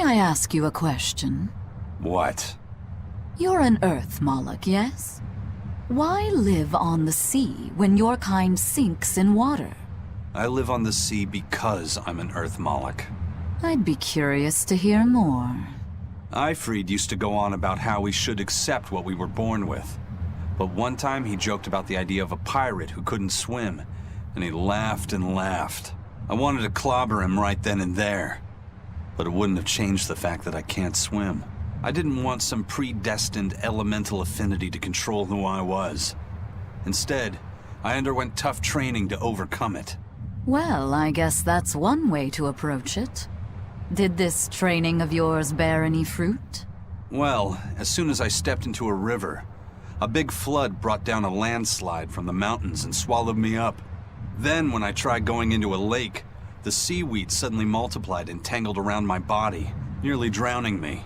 May I ask you a question? What? You're an Earth Moloch, yes? Why live on the sea when your kind sinks in water? I live on the sea because I'm an Earth Moloch. I'd be curious to hear more. Ifrid used to go on about how we should accept what we were born with. But one time he joked about the idea of a pirate who couldn't swim, and he laughed and laughed. I wanted to clobber him right then and there, but it wouldn't have changed the fact that I can't swim. I didn't want some predestined elemental affinity to control who I was. Instead, I underwent tough training to overcome it. Well, I guess that's one way to approach it. Did this training of yours bear any fruit? Well, as soon as I stepped into a river, a big flood brought down a landslide from the mountains and swallowed me up. Then, when I tried going into a lake, the seaweed suddenly multiplied and tangled around my body, nearly drowning me.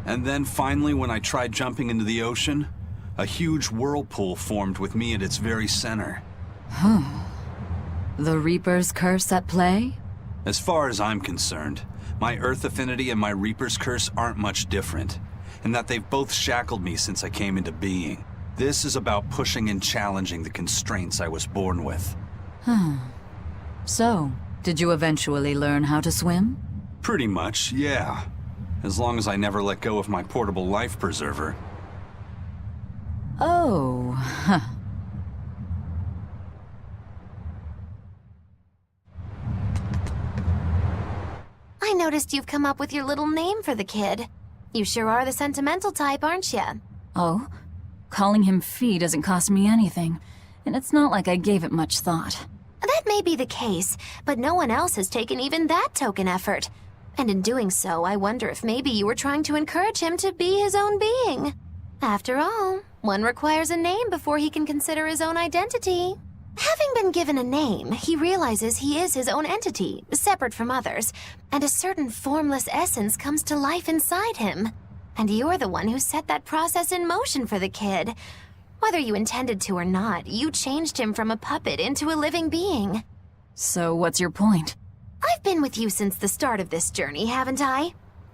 And then finally, when I tried jumping into the ocean, a huge whirlpool formed with me at its very center. The Reaper's curse at play? As far as I'm concerned, my Earth affinity and my Reaper's curse aren't much different, in that they've both shackled me since I came into being. This is about pushing and challenging the constraints I was born with. So, did you eventually learn how to swim? Pretty much, yeah. As long as I never let go of my portable life preserver. Oh, I noticed you've come up with your little name for the kid. You sure are the sentimental type, aren't you? Oh? Calling him Fee doesn't cost me anything, and it's not like I gave it much thought. That may be the case, but no one else has taken even that token effort. And in doing so, I wonder if maybe you were trying to encourage him to be his own being. After all, one requires a name before he can consider his own identity. Having been given a name, he realizes he is his own entity, separate from others, and a certain formless essence comes to life inside him. And you're the one who set that process in motion for the kid. Whether you intended to or not, you changed him from a puppet into a living being. So what's your point? I've been with you since the start of this journey, haven't I?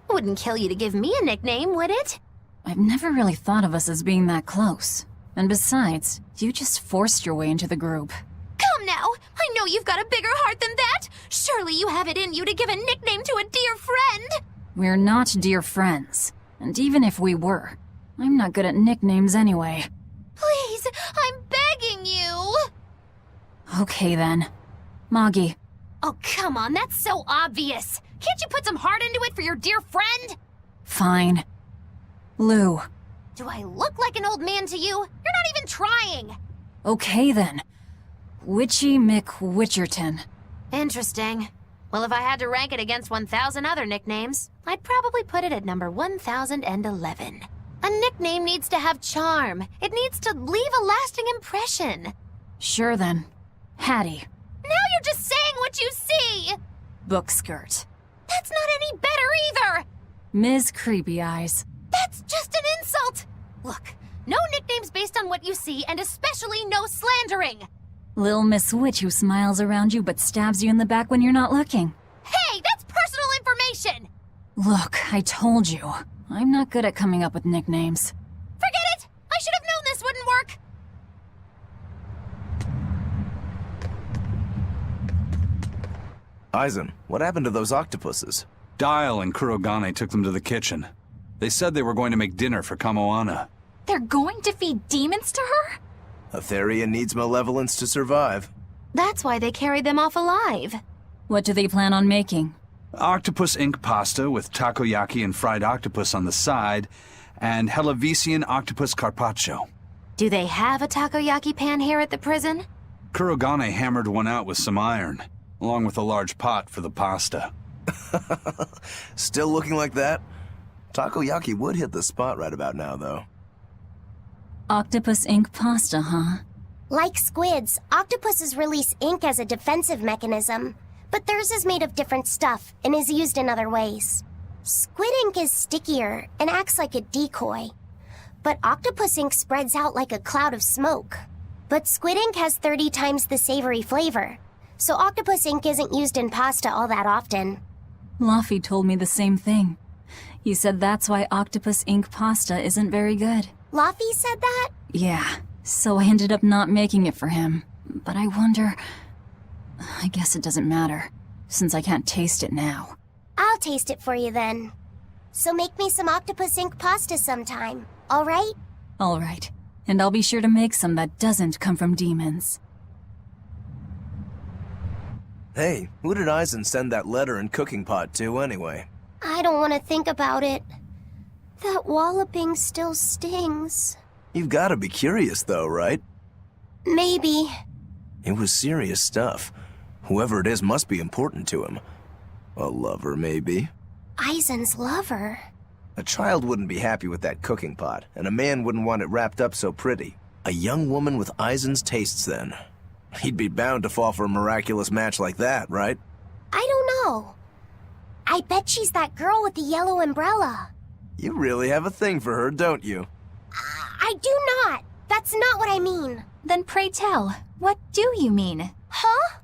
Wouldn't kill you to give me a nickname, would it? I've never really thought of us as being that close. And besides, you just forced your way into the group. Come now! I know you've got a bigger heart than that! Surely you have it in you to give a nickname to a dear friend! We're not dear friends. And even if we were, I'm not good at nicknames anyway. Please, I'm begging you! Okay then. Moggy. Oh, come on, that's so obvious! Can't you put some heart into it for your dear friend? Fine. Lou. Do I look like an old man to you? You're not even trying! Okay then. Witchy McWitcherton. Interesting. Well, if I had to rank it against 1,000 other nicknames, I'd probably put it at number 1011. A nickname needs to have charm. It needs to leave a lasting impression. Sure then. Hattie. Now you're just saying what you see! Bookskirt. That's not any better either! Ms. Creepy Eyes. That's just an insult! Look, no nicknames based on what you see, and especially no slandering! Lil Miss Witch who smiles around you but stabs you in the back when you're not looking. Hey, that's personal information! Look, I told you. I'm not good at coming up with nicknames. Forget it! I should have known this wouldn't work! Aizen, what happened to those octopuses? Dial and Kurogane took them to the kitchen. They said they were going to make dinner for Kamoana. They're going to feed demons to her? Etheria needs malevolence to survive. That's why they carried them off alive. What do they plan on making? Octopus ink pasta with takoyaki and fried octopus on the side, and Hellavesian octopus carpaccio. Do they have a takoyaki pan here at the prison? Kurogane hammered one out with some iron, along with a large pot for the pasta. Still looking like that? Takoyaki would hit the spot right about now, though. Octopus ink pasta, huh? Like squids, octopuses release ink as a defensive mechanism, but theirs is made of different stuff and is used in other ways. Squid ink is stickier and acts like a decoy, but octopus ink spreads out like a cloud of smoke. But squid ink has 30 times the savory flavor, so octopus ink isn't used in pasta all that often. Luffy told me the same thing. He said that's why octopus ink pasta isn't very good. Luffy said that? Yeah, so I ended up not making it for him. But I wonder... I guess it doesn't matter, since I can't taste it now. I'll taste it for you then. So make me some octopus ink pasta sometime, alright? Alright, and I'll be sure to make some that doesn't come from demons. Hey, who did Aizen send that letter and cooking pot to anyway? I don't want to think about it. That walloping still stings. You've got to be curious though, right? Maybe. It was serious stuff. Whoever it is must be important to him. A lover, maybe. Aizen's lover. A child wouldn't be happy with that cooking pot, and a man wouldn't want it wrapped up so pretty. A young woman with Aizen's tastes, then. He'd be bound to fall for a miraculous match like that, right? I don't know. I bet she's that girl with the yellow umbrella. You really have a thing for her, don't you? I do not. That's not what I mean. Then pray tell, what do you mean? Huh?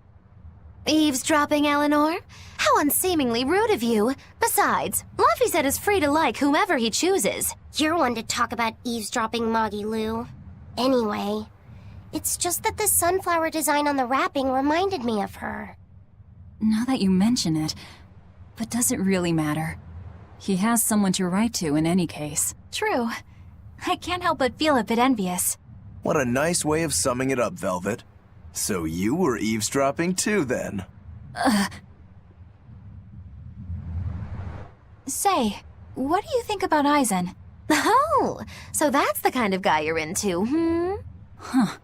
Eavesdropping, Eleanor? How unseemingly rude of you. Besides, Luffy said is free to like whomever he chooses. You're one to talk about eavesdropping, Moggy Lou. Anyway, it's just that the sunflower design on the wrapping reminded me of her. Now that you mention it, but does it really matter? He has someone to write to in any case. True. I can't help but feel a bit envious. What a nice way of summing it up, Velvet. So you were eavesdropping too, then? Say, what do you think about Aizen? Oh, so that's the kind of guy you're into, hmm? Huh.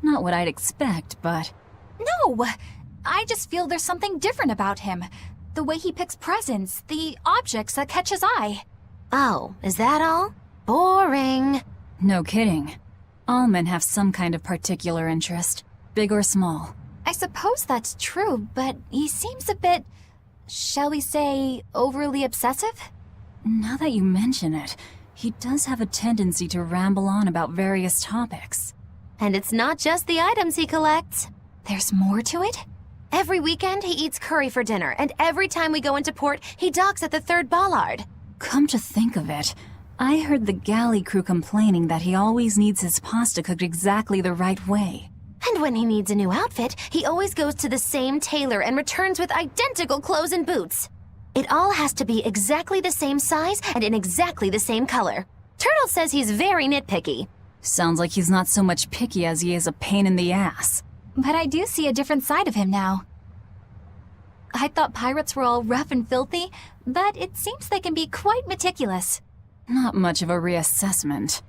Not what I'd expect, but... No! I just feel there's something different about him. The way he picks presents, the objects that catch his eye. Oh, is that all? Boring. No kidding. All men have some kind of particular interest, big or small. I suppose that's true, but he seems a bit, shall we say, overly obsessive? Now that you mention it, he does have a tendency to ramble on about various topics. And it's not just the items he collects. There's more to it? Every weekend, he eats curry for dinner, and every time we go into port, he docks at the 3rd bollard. Come to think of it, I heard the galley crew complaining that he always needs his pasta cooked exactly the right way. And when he needs a new outfit, he always goes to the same tailor and returns with identical clothes and boots. It all has to be exactly the same size and in exactly the same color. Turtle says he's very nitpicky. Sounds like he's not so much picky as he is a pain in the ass. But I do see a different side of him now. I thought pirates were all rough and filthy, but it seems they can be quite meticulous. Not much of a reassessment.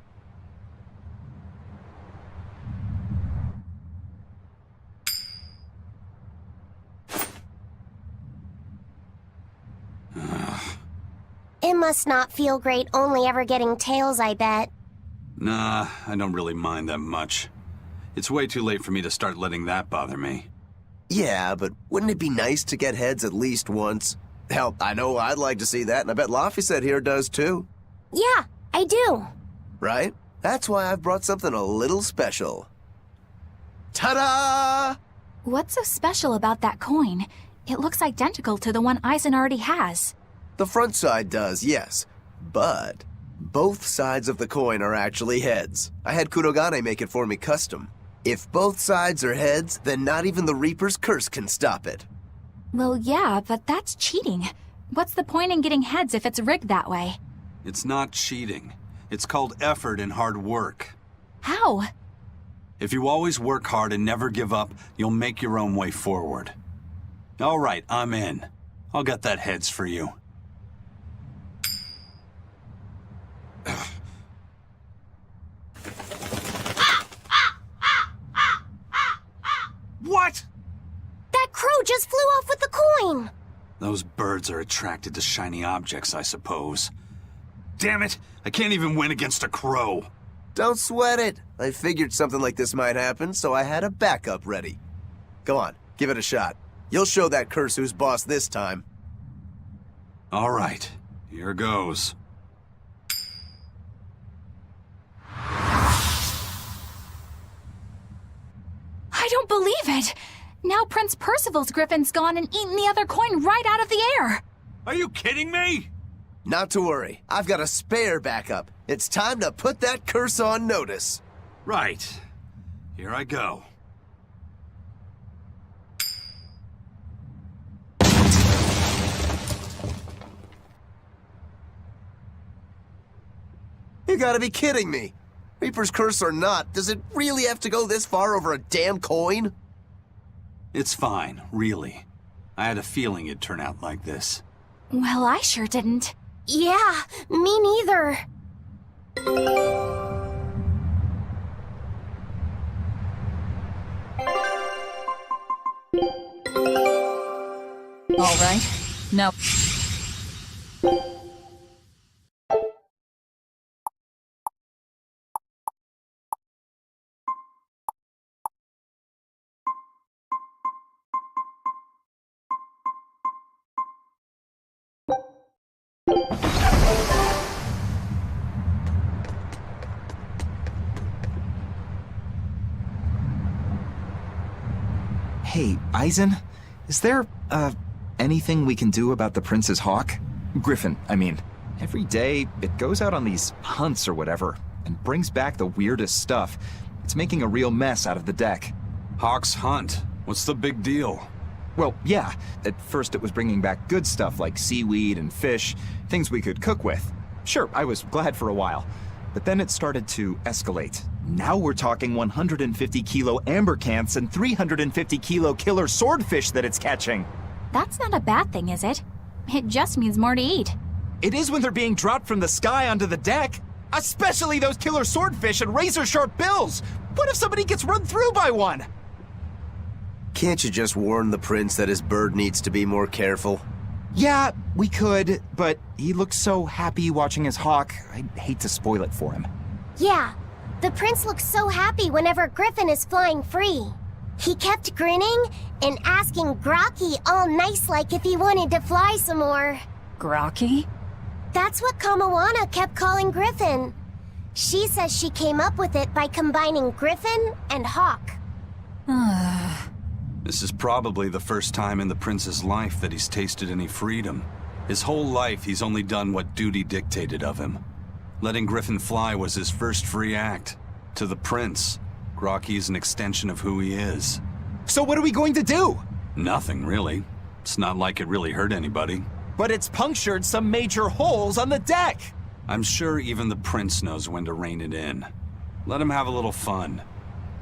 It must not feel great only ever getting tails, I bet. Nah, I don't really mind that much. It's way too late for me to start letting that bother me. Yeah, but wouldn't it be nice to get heads at least once? Hell, I know I'd like to see that, and I bet Laffy said here does too. Yeah, I do. Right? That's why I've brought something a little special. Ta-da! What's so special about that coin? It looks identical to the one Aizen already has. The front side does, yes. But both sides of the coin are actually heads. I had Kurogane make it for me custom. If both sides are heads, then not even the Reaper's curse can stop it. Well, yeah, but that's cheating. What's the point in getting heads if it's rigged that way? It's not cheating. It's called effort and hard work. How? If you always work hard and never give up, you'll make your own way forward. All right, I'm in. I'll get that heads for you. What? That crow just flew off with the coin! Those birds are attracted to shiny objects, I suppose. Damn it! I can't even win against a crow. Don't sweat it. I figured something like this might happen, so I had a backup ready. Go on, give it a shot. You'll show that curse who's boss this time. All right, here goes. I don't believe it! Now Prince Percival's griffin's gone and eaten the other coin right out of the air! Are you kidding me? Not to worry. I've got a spare backup. It's time to put that curse on notice. Right. Here I go. You gotta be kidding me. Reaper's curse or not, does it really have to go this far over a damn coin? It's fine, really. I had a feeling it'd turn out like this. Well, I sure didn't. Yeah, me neither. All right. Now. Hey, Eisen, is there, anything we can do about the Prince's hawk? Griffin, I mean. Every day, it goes out on these hunts or whatever, and brings back the weirdest stuff. It's making a real mess out of the deck. Hawk's hunt. What's the big deal? Well, yeah, at first it was bringing back good stuff like seaweed and fish, things we could cook with. Sure, I was glad for a while. But then it started to escalate. Now we're talking 150 kilo amber cants and 350 kilo killer swordfish that it's catching. That's not a bad thing, is it? It just means more to eat. It is when they're being dropped from the sky onto the deck. Especially those killer swordfish and razor-sharp bills. What if somebody gets run through by one? Can't you just warn the prince that his bird needs to be more careful? Yeah, we could, but he looks so happy watching his hawk. I'd hate to spoil it for him. Yeah, the prince looks so happy whenever Griffin is flying free. He kept grinning and asking Grocky all nice-like if he wanted to fly some more. Grocky? That's what Kamawana kept calling Griffin. She says she came up with it by combining Griffin and Hawk. This is probably the first time in the prince's life that he's tasted any freedom. His whole life, he's only done what duty dictated of him. Letting Griffin fly was his first free act. To the prince, Grocky is an extension of who he is. So what are we going to do? Nothing, really. It's not like it really hurt anybody. But it's punctured some major holes on the deck. I'm sure even the prince knows when to rein it in. Let him have a little fun.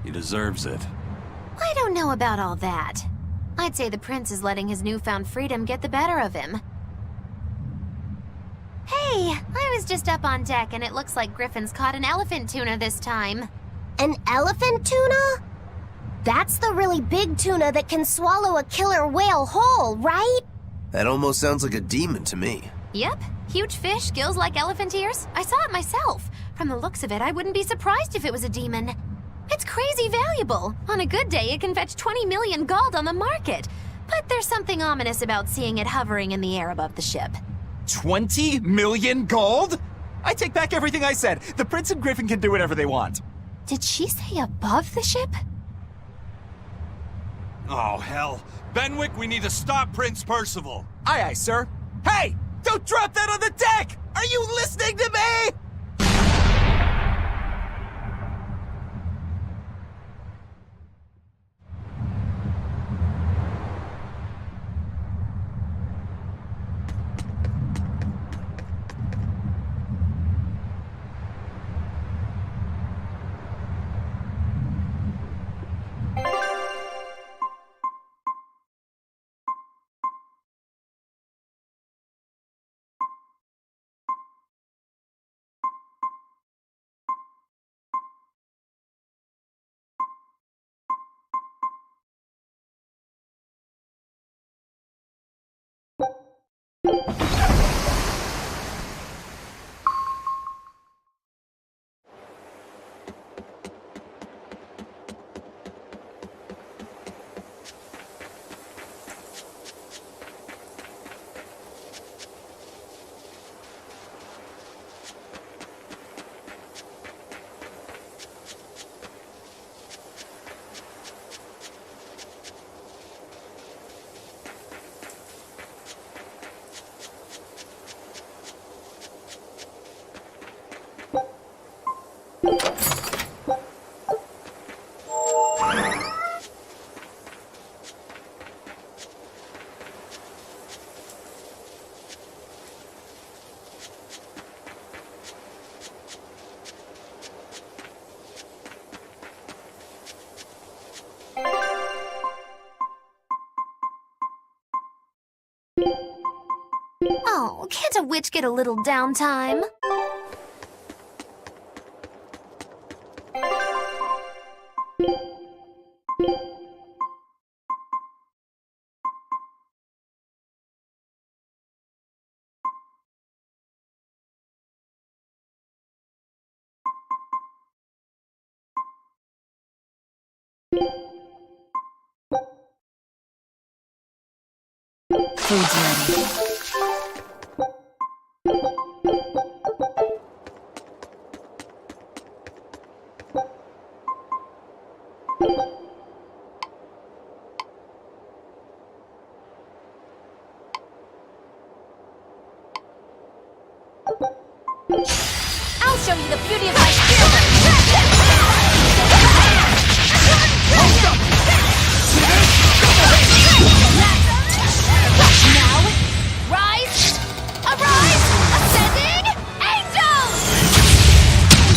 He deserves it. I don't know about all that. I'd say the prince is letting his newfound freedom get the better of him. Hey, I was just up on deck and it looks like Griffin's caught an elephant tuna this time. An elephant tuna? That's the really big tuna that can swallow a killer whale whole, right? That almost sounds like a demon to me. Yep, huge fish, gills like elephant ears. I saw it myself. From the looks of it, I wouldn't be surprised if it was a demon. It's crazy valuable. On a good day, it can fetch 20 million gold on the market. But there's something ominous about seeing it hovering in the air above the ship. 20 million gold? I take back everything I said. The prince and Griffin can do whatever they want. Did she say above the ship? Oh, hell. Benwick, we need to stop Prince Percival. Aye, aye, sir. Hey, don't drop that on the deck! Are you listening to me? Oh, can't a witch get a little downtime? Food's ready. I'll show you the beauty of my spear! Now, rise! Arise! Ascending! Angels!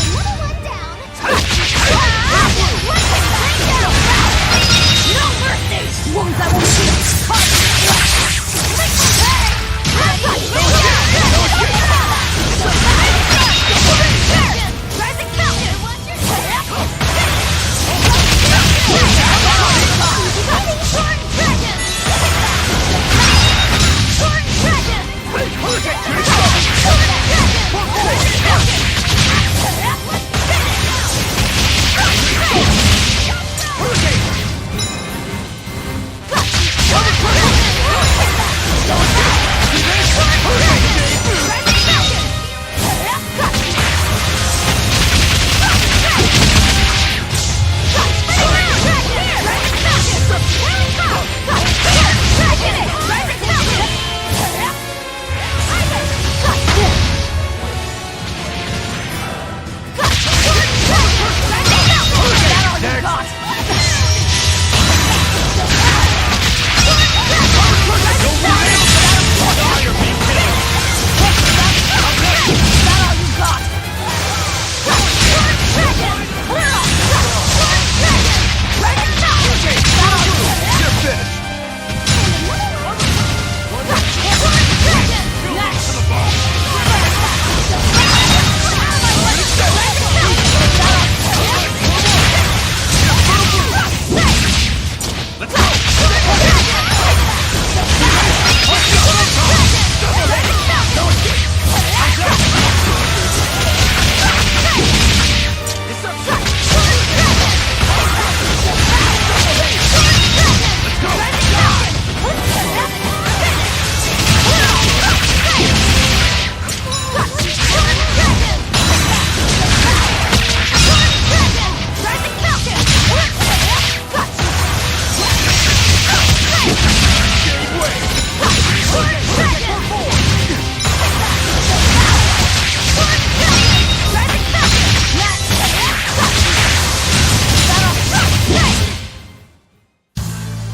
Another one down! No mercy! Wounds that won't Rising Falcon! Watch your step! Sword Dragon! Sword Dragon! Sword Dragon!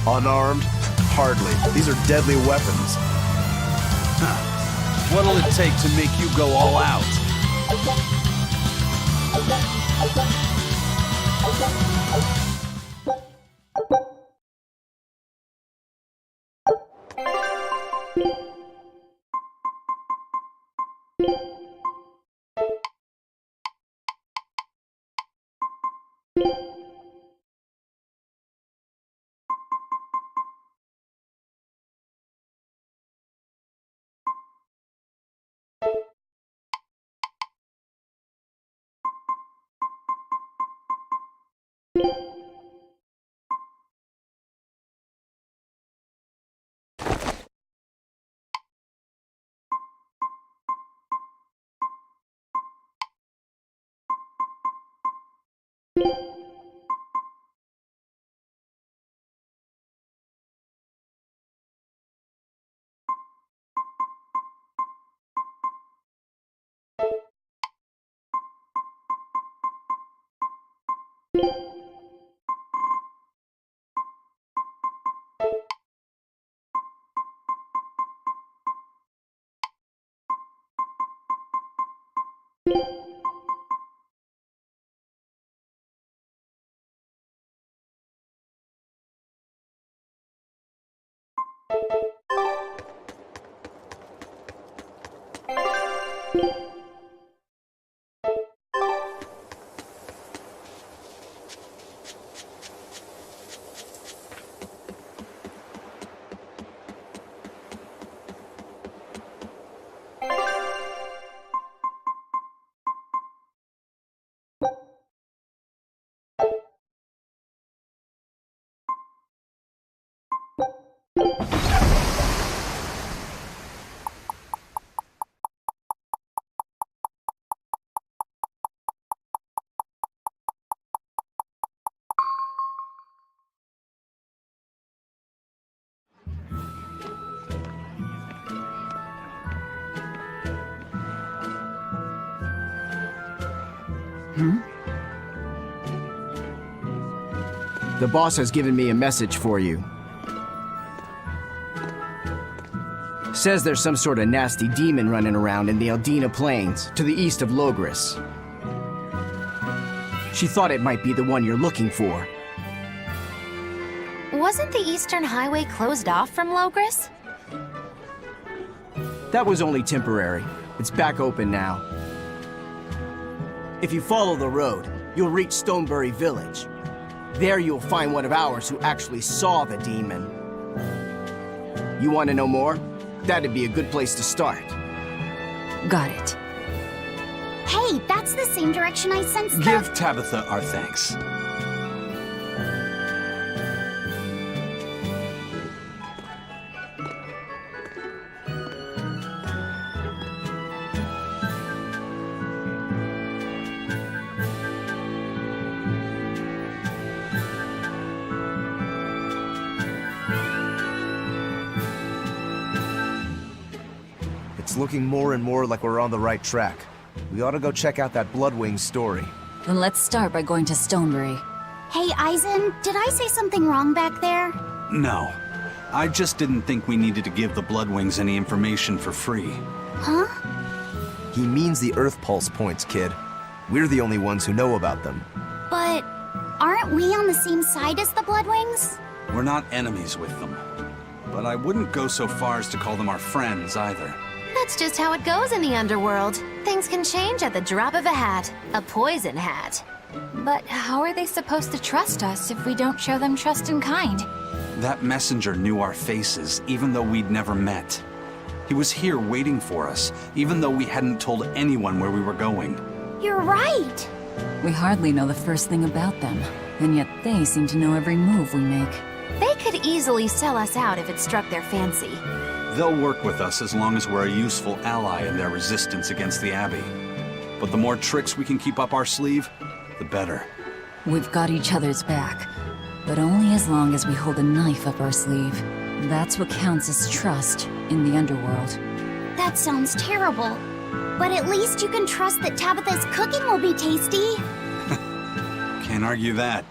Unarmed? Hardly. These are deadly weapons. What'll it take to make you go all out? The boss has given me a message for you. Says there's some sort of nasty demon running around in the Eldina Plains, to the east of Logris. She thought it might be the one you're looking for. Wasn't the Eastern Highway closed off from Logris? That was only temporary. It's back open now. If you follow the road, you'll reach Stonebury Village. There you'll find one of ours who actually saw the demon. You want to know more? That'd be a good place to start. Got it. Hey, that's the same direction I sensed the... Give Tabitha our thanks. It's looking more and more like we're on the right track. We ought to go check out that Bloodwing story. Then let's start by going to Stonebury. Hey, Eisen, did I say something wrong back there? No. I just didn't think we needed to give the Bloodwings any information for free. Huh? He means the Earth Pulse points, kid. We're the only ones who know about them. But aren't we on the same side as the Bloodwings? We're not enemies with them. But I wouldn't go so far as to call them our friends either. That's just how it goes in the underworld. Things can change at the drop of a hat. A poison hat. But how are they supposed to trust us if we don't show them trust in kind? That messenger knew our faces, even though we'd never met. He was here waiting for us, even though we hadn't told anyone where we were going. You're right. We hardly know the first thing about them, and yet they seem to know every move we make. They could easily sell us out if it struck their fancy. They'll work with us as long as we're a useful ally in their resistance against the Abbey. But the more tricks we can keep up our sleeve, the better. We've got each other's back, but only as long as we hold a knife up our sleeve. That's what counts as trust in the underworld. That sounds terrible. But at least you can trust that Tabitha's cooking will be tasty. Can't argue that.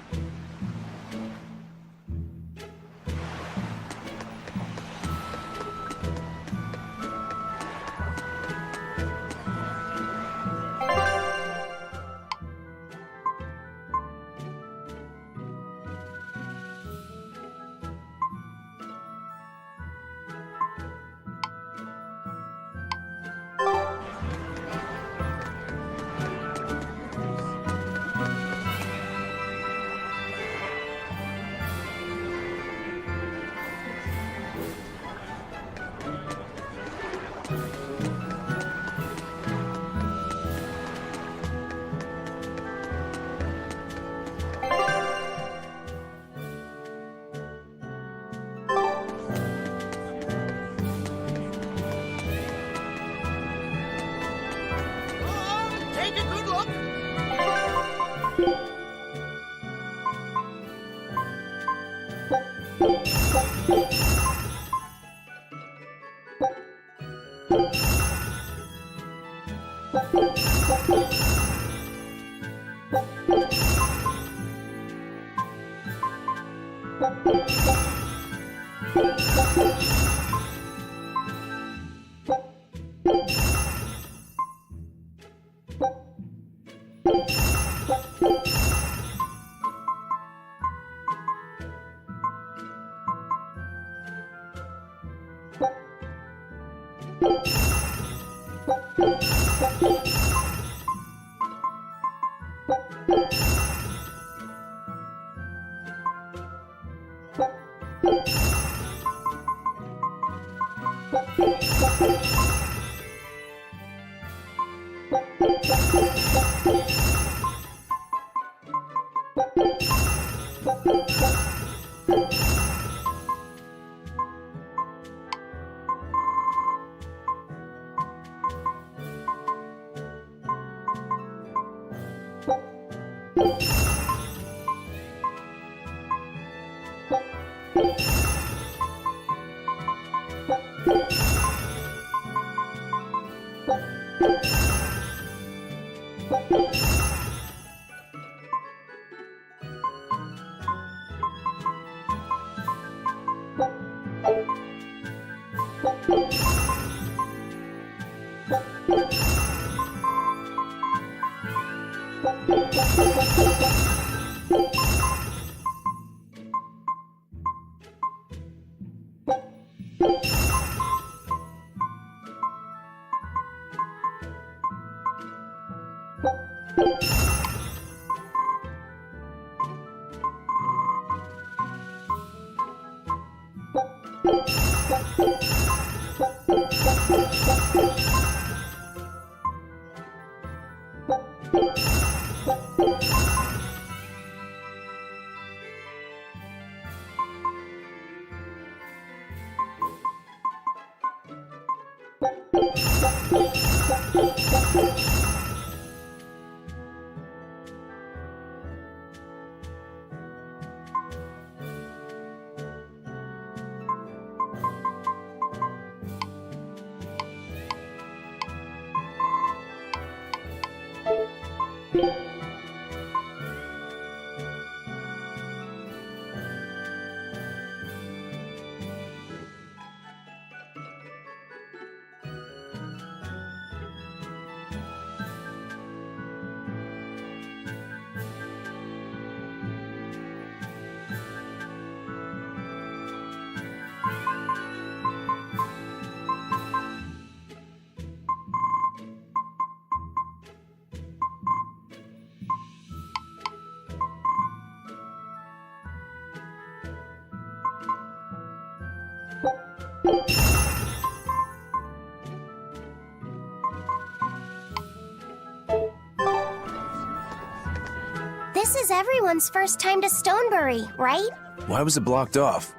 This is everyone's first time to Stonebury, right? Why was it blocked off?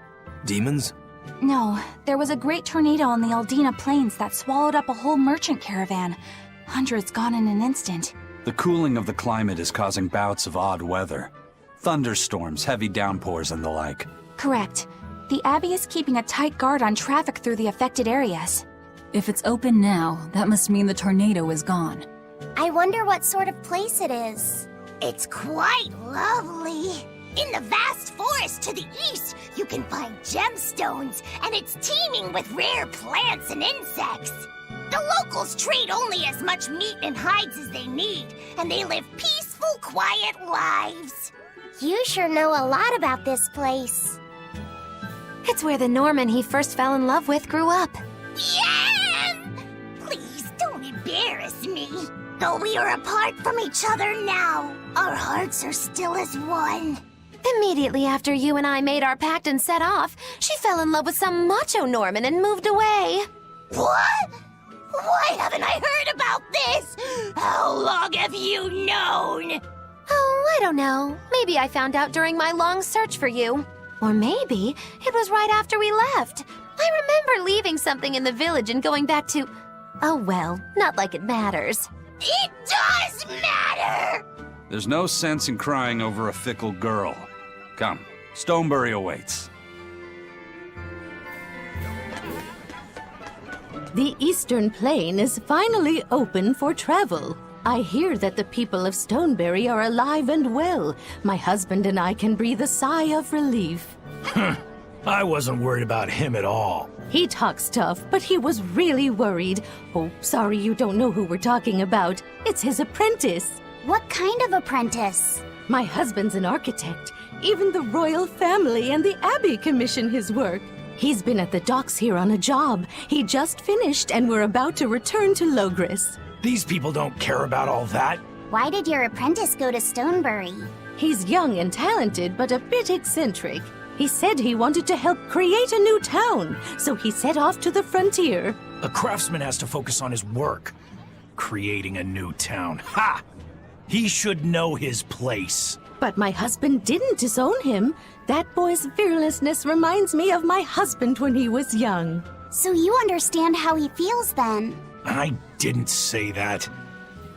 Demons? No, there was a great tornado on the Aldina Plains that swallowed up a whole merchant caravan. Hundreds gone in an instant. The cooling of the climate is causing bouts of odd weather. Thunderstorms, heavy downpours, and the like. Correct. The Abbey is keeping a tight guard on traffic through the affected areas. If it's open now, that must mean the tornado is gone. I wonder what sort of place it is. It's quite lovely. In the vast forest to the east, you can find gemstones, and it's teeming with rare plants and insects. The locals trade only as much meat and hides as they need, and they live peaceful, quiet lives. You sure know a lot about this place. It's where the Norman he first fell in love with grew up. Yes! Please don't embarrass me. Though we are apart from each other now, our hearts are still as one. Immediately after you and I made our pact and set off, she fell in love with some macho Norman and moved away. What? Why haven't I heard about this? How long have you known? Oh, I don't know. Maybe I found out during my long search for you. Or maybe it was right after we left. I remember leaving something in the village and going back to... Oh well, not like it matters. It does matter! There's no sense in crying over a fickle girl. Come, Stonebury awaits. The Eastern Plain is finally open for travel. I hear that the people of Stonebury are alive and well. My husband and I can breathe a sigh of relief. I wasn't worried about him at all. He talks tough, but he was really worried. Oh, sorry you don't know who we're talking about. It's his apprentice. What kind of apprentice? My husband's an architect. Even the royal family and the Abbey commission his work. He's been at the docks here on a job. He just finished and we're about to return to Logris. These people don't care about all that. Why did your apprentice go to Stonebury? He's young and talented, but a bit eccentric. He said he wanted to help create a new town, so he set off to the frontier. A craftsman has to focus on his work. Creating a new town. Ha! He should know his place. But my husband didn't disown him. That boy's fearlessness reminds me of my husband when he was young. So you understand how he feels then? I didn't say that.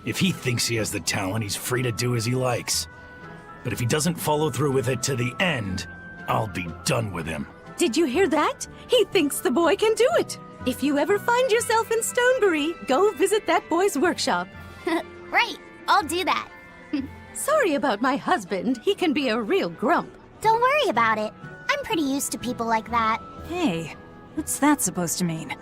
If he thinks he has the talent, he's free to do as he likes. But if he doesn't follow through with it to the end, I'll be done with him. Did you hear that? He thinks the boy can do it. If you ever find yourself in Stonebury, go visit that boy's workshop. Right, I'll do that. Sorry about my husband. He can be a real grump. Don't worry about it. I'm pretty used to people like that. Hey, what's that supposed to mean?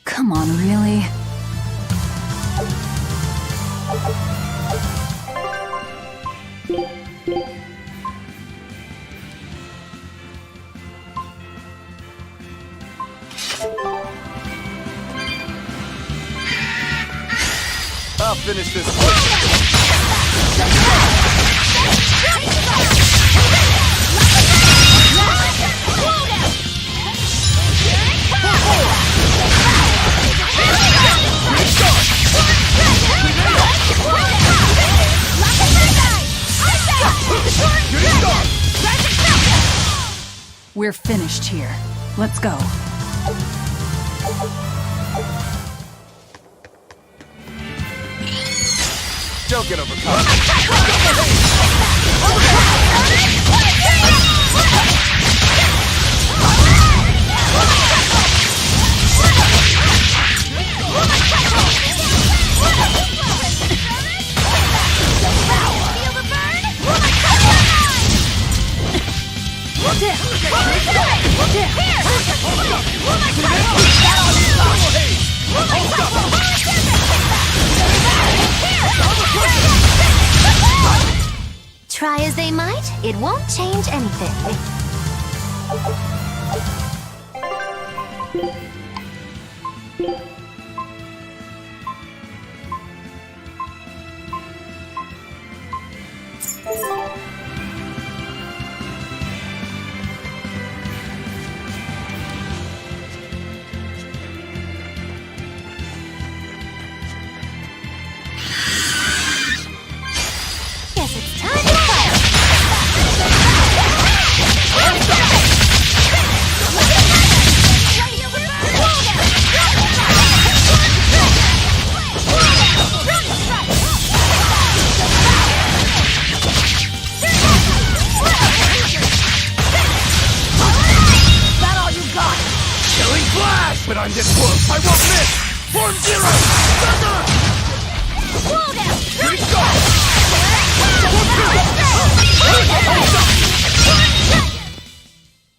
Come on, really? I'll finish this quick. We're finished here. Let's go. Don't get overcome. Try as they might, it won't change anything. Guess it's time to fight! But I'm this close. I won't miss. Form zero.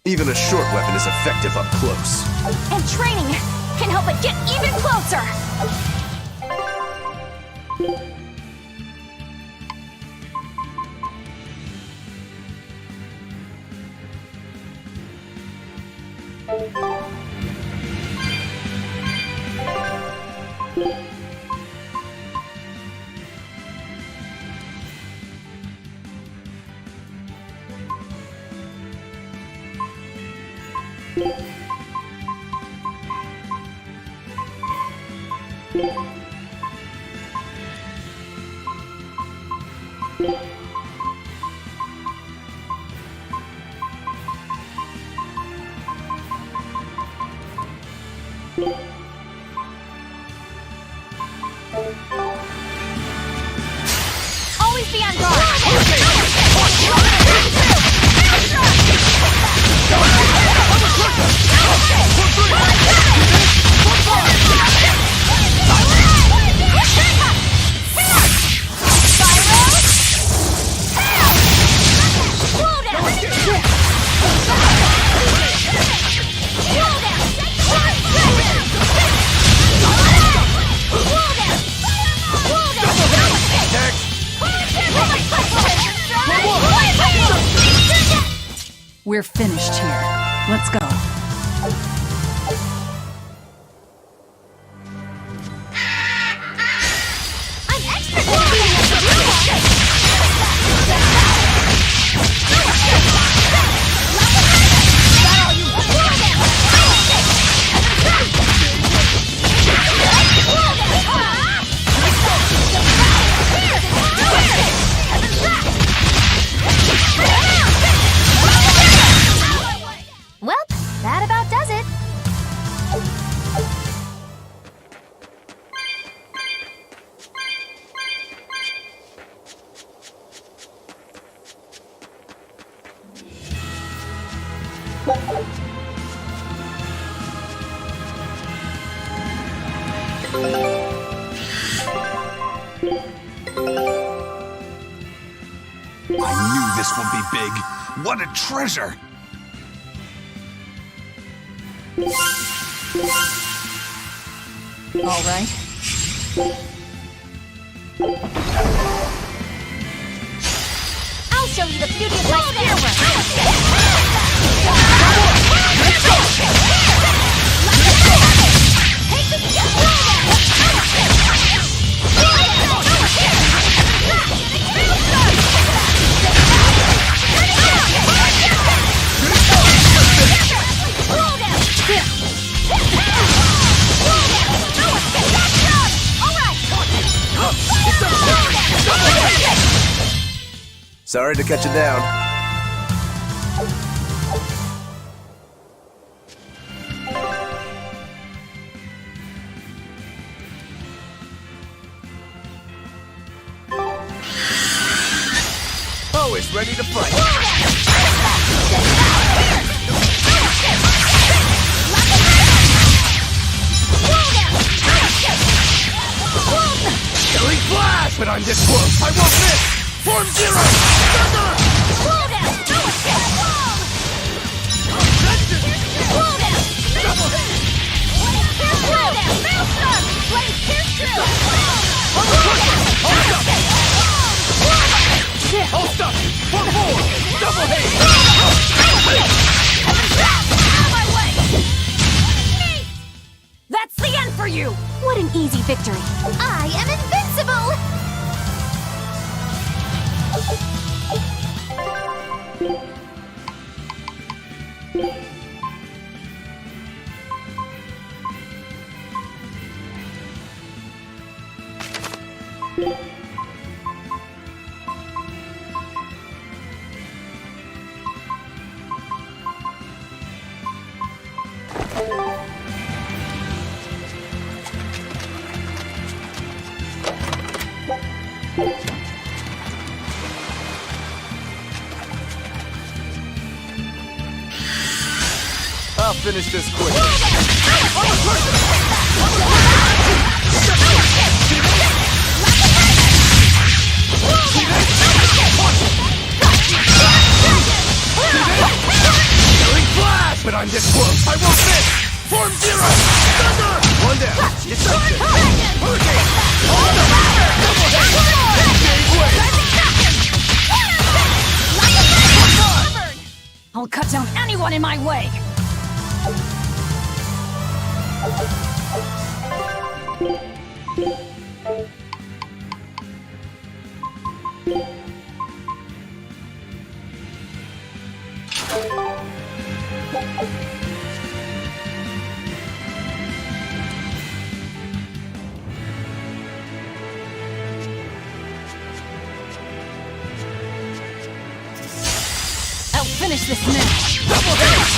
Even a short weapon is effective up close. And training can help it get even closer! Always be on guard! We're finished here. Let's go. I'm extra cool! Well, I knew this would be big. What a treasure! All right. I'll show you the beauty of my camera. Sorry to cut you down. Always ready to fight. Killing flash! But I'm this close, I won't miss! Form zero! Hold stuff! Form four! Double haste! That's the end for you! What an easy victory. I am invincible! I'll finish this quick. Killing flash! But I'm this close, I won't miss! Form zero! Thunder! One down. Deception. Hurricane! Double haste! I'll cut down anyone in my way! I'll finish this now! Double haste!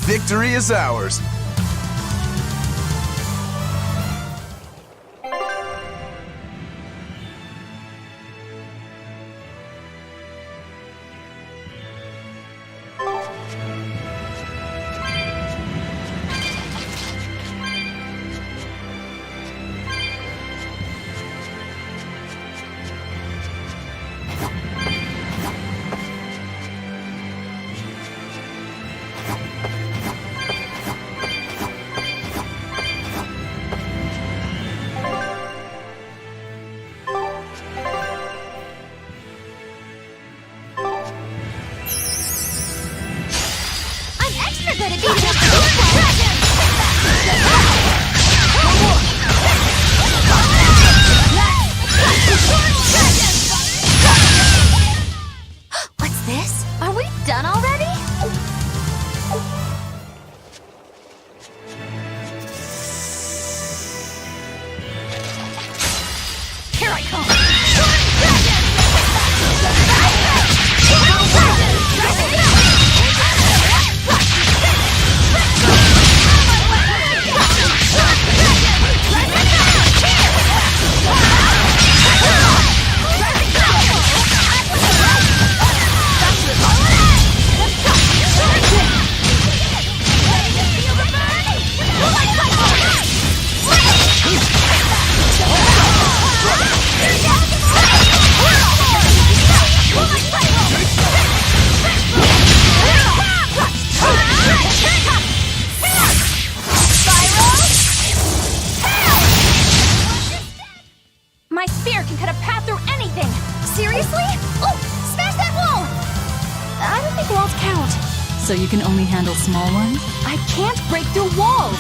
Victory is ours. So you can only handle small ones? I can't break through walls!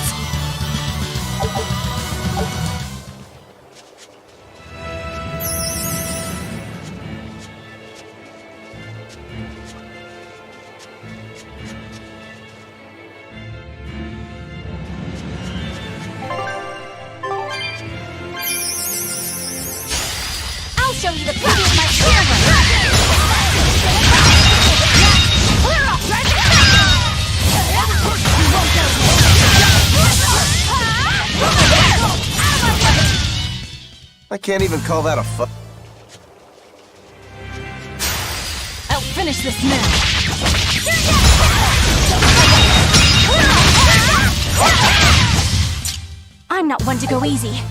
I'll show you the beauty of my camera! Clear off, Dragon! I can't even call that a fight. I'll finish this now. I'm not one to go easy.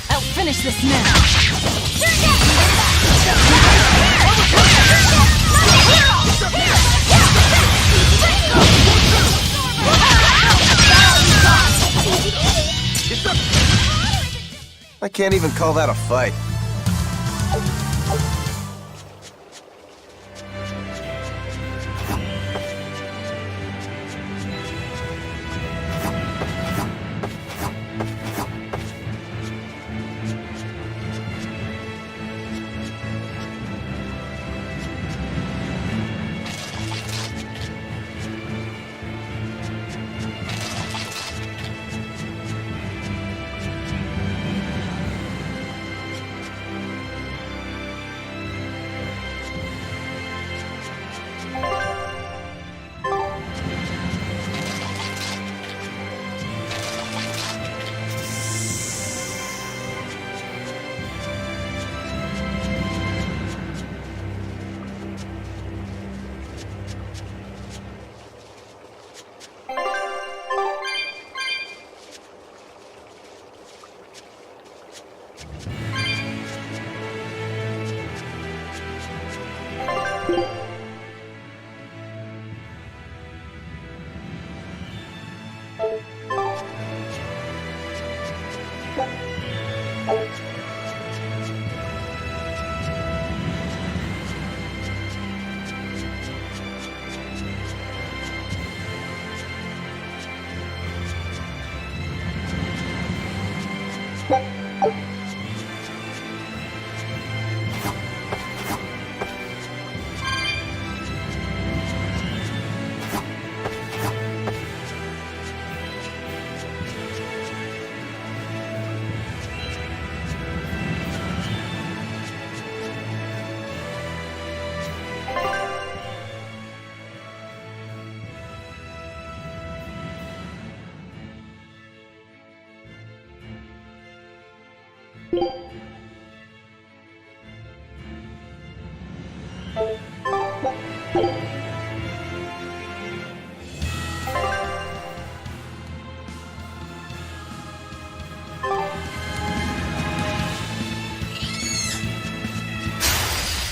I'll finish this now. I can't even call that a fight.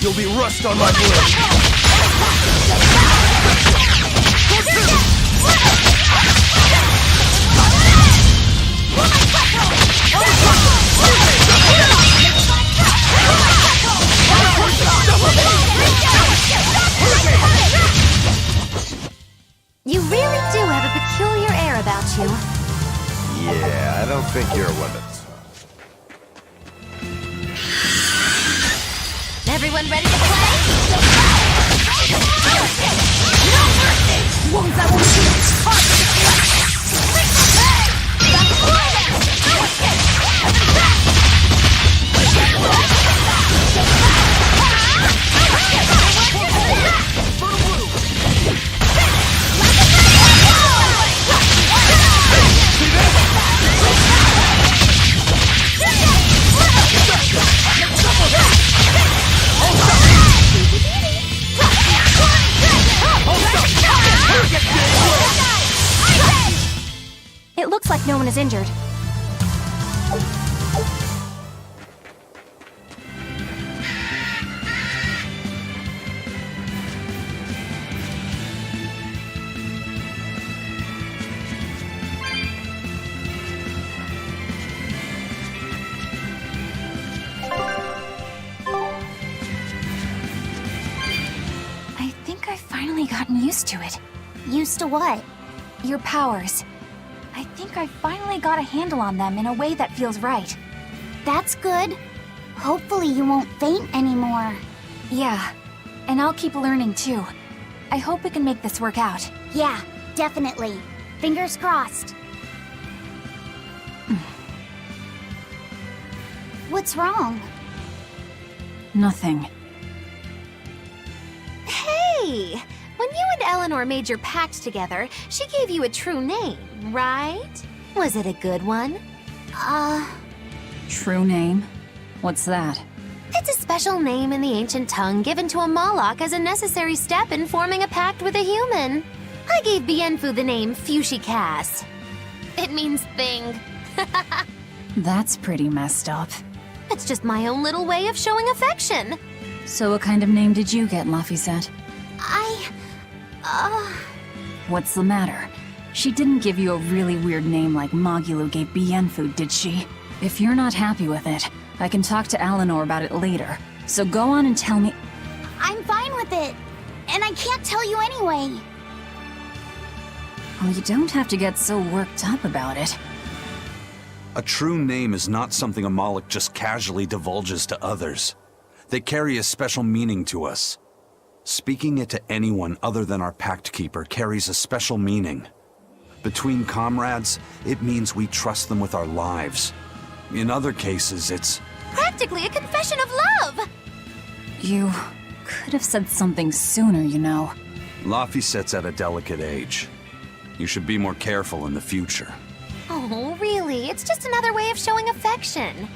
You'll be rust on my blade. You really do have a peculiar air about you. Yeah, I don't think you're one of Everyone ready to play? No mercy! Wounds I won't see! It looks like no one is injured. getting used to it. Used to what? Your powers. I think I finally got a handle on them in a way that feels right. That's good. Hopefully you won't faint anymore. Yeah, and I'll keep learning too. I hope we can make this work out. Yeah, definitely. Fingers crossed. What's wrong? Nothing. Hey! When you and Eleanor made your pact together, she gave you a true name, right? Was it a good one? True name? What's that? It's a special name in the ancient tongue given to a Moloch as a necessary step in forming a pact with a human. I gave Bienfu the name Fushi Cass. It means thing. That's pretty messed up. It's just my own little way of showing affection. So what kind of name did you get, Laphicet? What's the matter? She didn't give you a really weird name like Magulu gave Bienfu, did she? If you're not happy with it, I can talk to Eleanor about it later. So go on and tell me. I'm fine with it. And I can't tell you anyway. Well, you don't have to get so worked up about it. A true name is not something a Moloch just casually divulges to others. They carry a special meaning to us. Speaking it to anyone other than our Pact Keeper carries a special meaning. Between comrades, it means we trust them with our lives. In other cases, it's Practically a confession of love! You could have said something sooner, you know. Laphicet's at a delicate age. You should be more careful in the future. Oh, really? It's just another way of showing affection.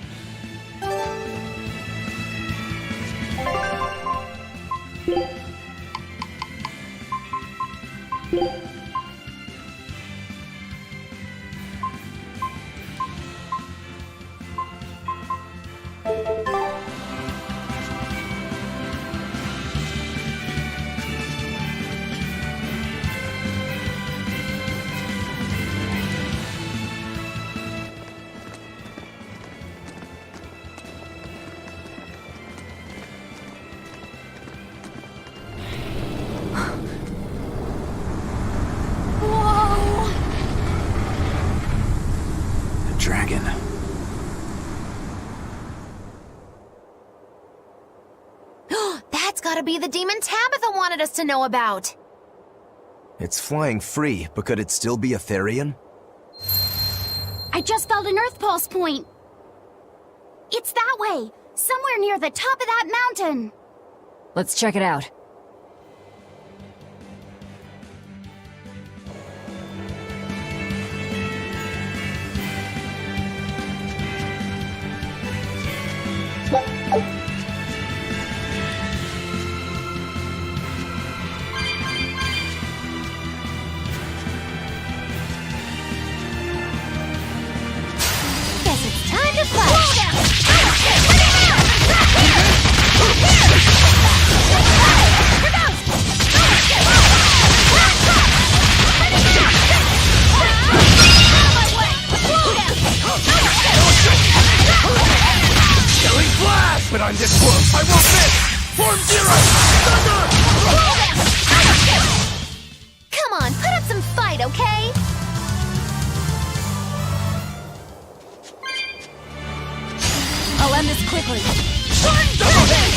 Dragon. That's gotta be the demon Tabitha wanted us to know about. It's flying free, but could it still be a Therian? I just felt an Earth Pulse point. It's that way, somewhere near the top of that mountain. Let's check it out. Guess it's time to fight. Killing flash! But on this world, I won't miss! Form Zero! Thunder! Come on, put up some fight, okay? I'll end this quickly. Double hit!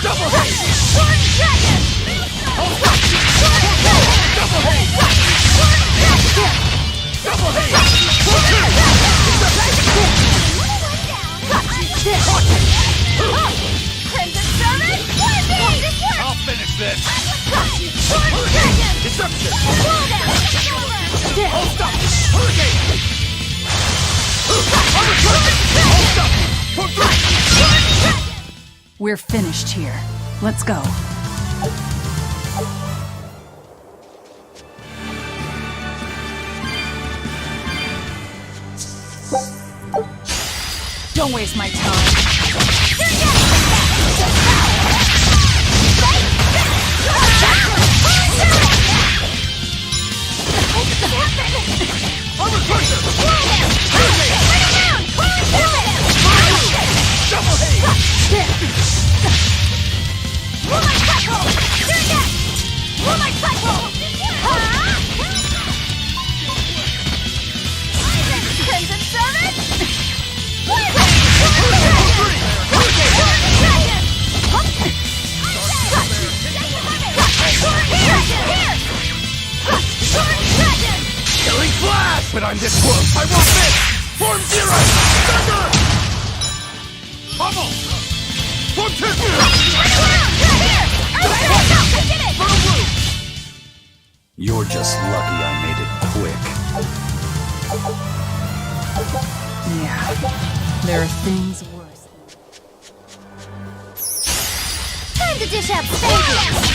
Double hit! Double hit! Double hit! Crimson Summon, I'll finish this! Deception! Hold stop! Hurricane! Hold stop! Form 3! We're finished here. Let's go. Don't waste my time. Armor Crusher! Double hit! I'm this close! I won't miss! Form Zero! Thunder! Pummel! Form 2! You're just lucky I made it quick. Yeah, there are things worse. Time to dish out spankings!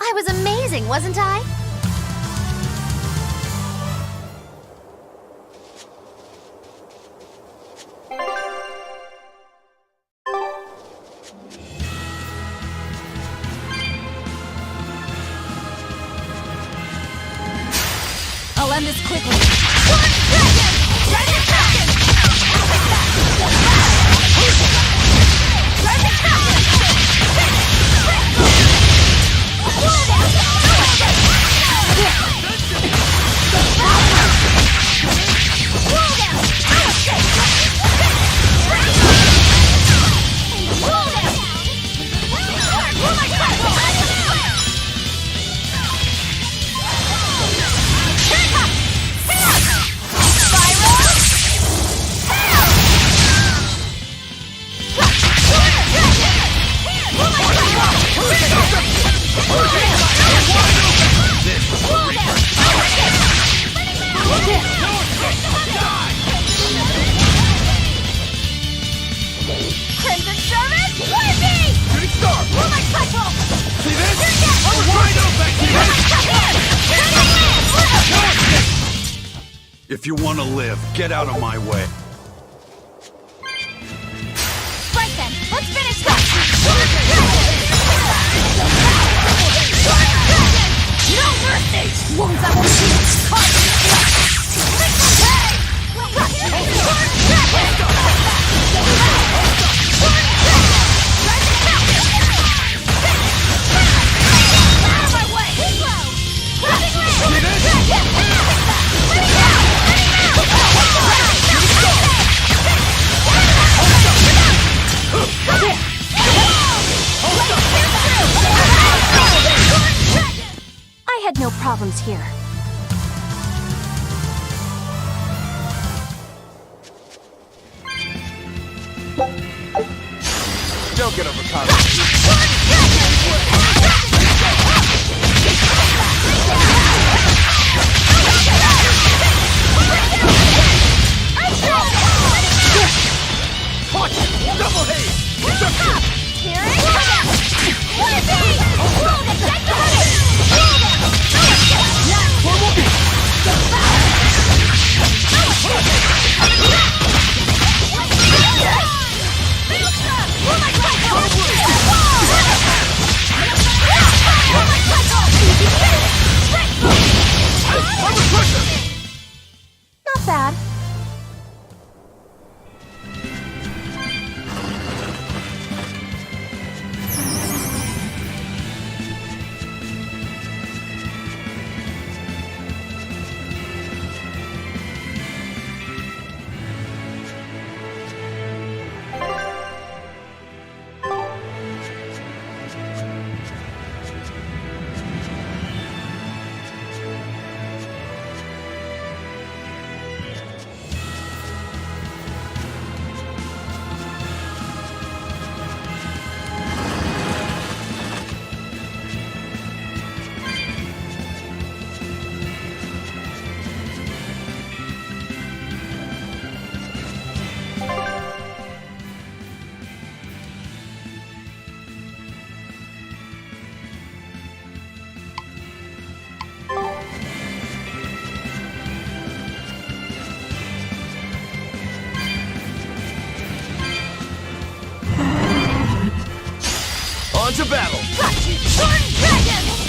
I was amazing, wasn't I? I'll end this quickly. Crimson Servant, Worthy! Shooting Star! Roll my cycle! See this? I'm a Rhino back here! If you want to live, get out of my way. Right then, let's finish this! No mercy! Wounds I will I had no problems here. Don't get overcome. Double haze! Here it comes! Worthy! Roll the deck Not bad. On to battle! Dragon!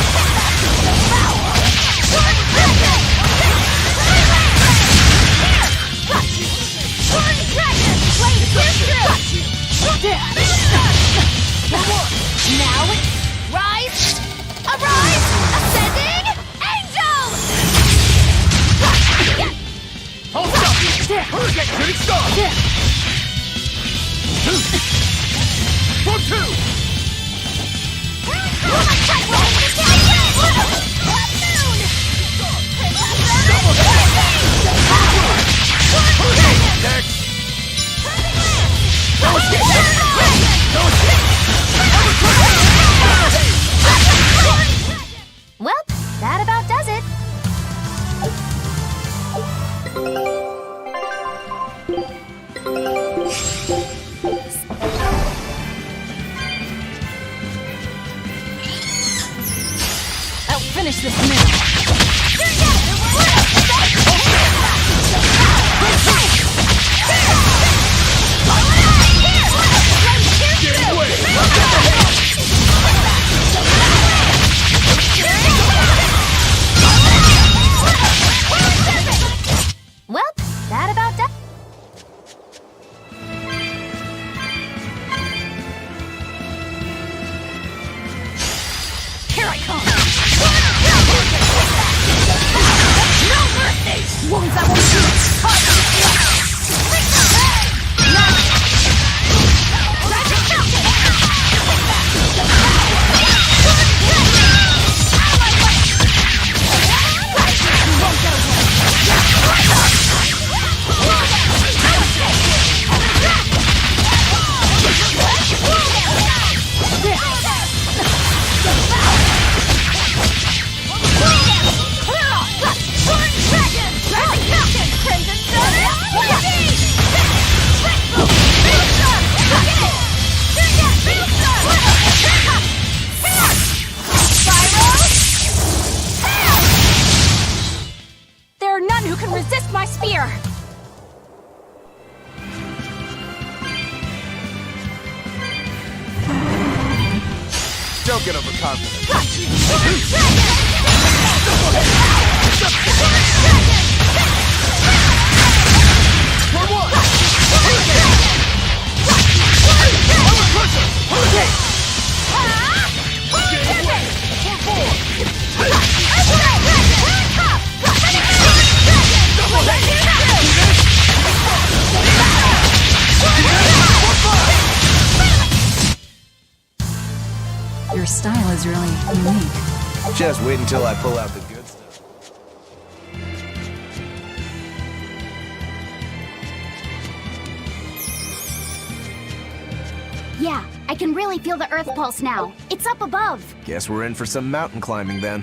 Hurricane shooting star! Form 2! Next! No escape! No escape! Well, that about does it. I'll finish this now. Well, that about does. Here I come! No mercy! Wounds that will shoot! There are none who can resist my spear! Don't get overconfident. Form 1! Your style is really unique. Just wait until I pull out the good stuff. Yeah, I can really feel the Earth pulse now. It's up above. Guess we're in for some mountain climbing then.